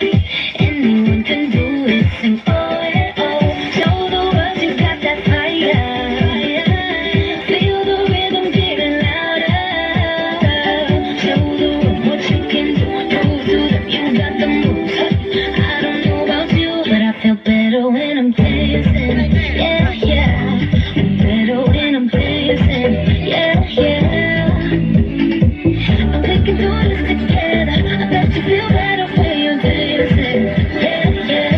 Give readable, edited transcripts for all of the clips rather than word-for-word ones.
be. Anyone can do it. Sing oh yeah oh. Show the world you got that fire. Feel the rhythm getting louder. Show the world what you can do. Prove to them you got the moves. I don't know about you, but I feel better when I'm dancing. Yeah, yeah. Better when I'm dancing. Yeah, yeah. And we can do this together. I bet you feel better when you're dancing. Yeah, yeah.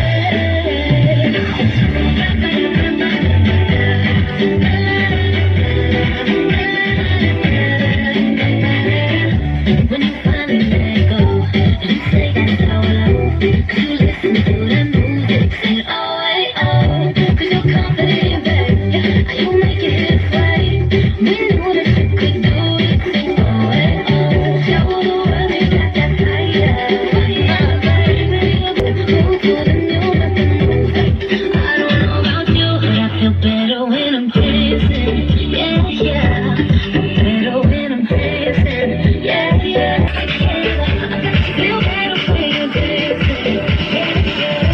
When you finally let go, and you say that's how low, 'cause you listen to that music, sing oh, hey, oh, 'cause you're confident, babe, and you make it hit right. We knew that you could do it, sing oh, hey, oh, show the world you got that fire, baby, move to the new nothing moves. I don't know about you, but I feel better when I'm dancing, yeah, yeah, better when I'm dancing, yeah, yeah. Feel better when you're dancing, yeah,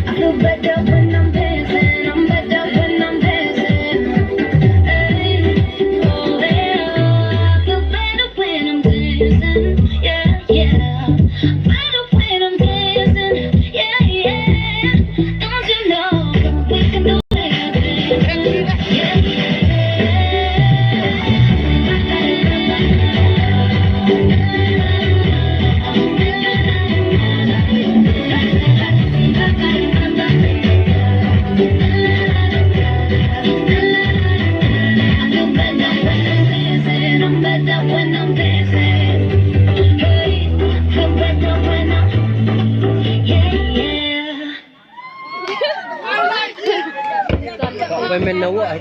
I feel better when I'm dancing. I'm better when I'm dancing. Hey, oh yeah. I feel better when I'm dancing. Yeah, yeah. Better when I'm dancing. Yeah, yeah. Don't you know we can do it? Yeah, yeah. I feel better when I'm dancing. I'm better when I'm dancing. Hey, feel better when I'm, yeah, yeah. Còn bên mình nấu ở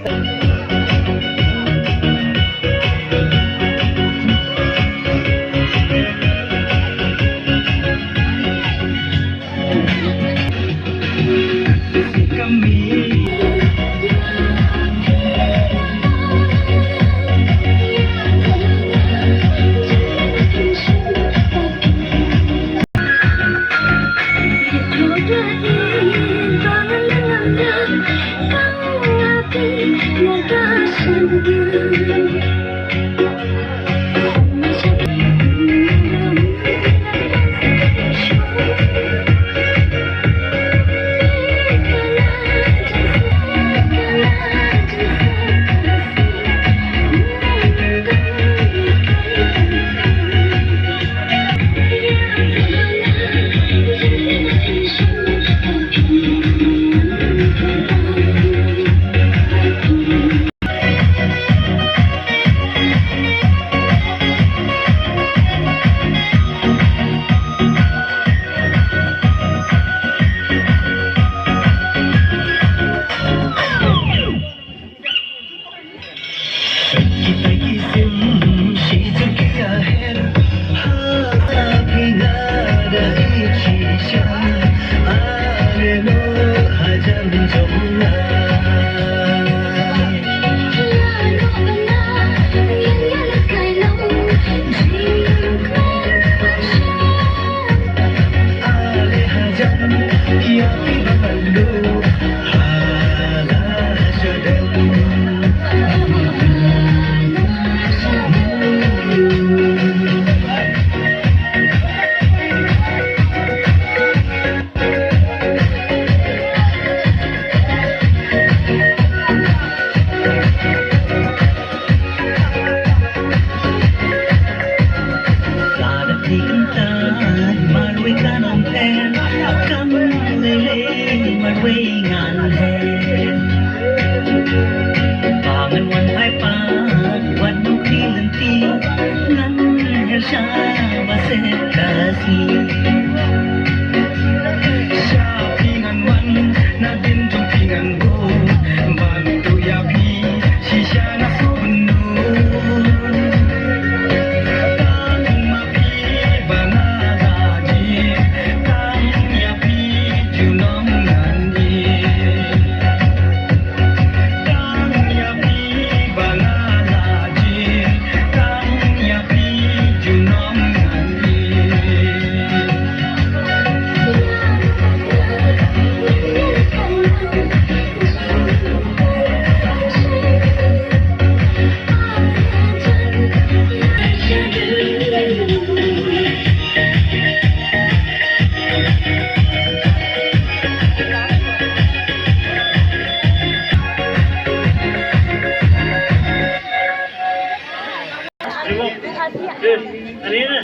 Shah,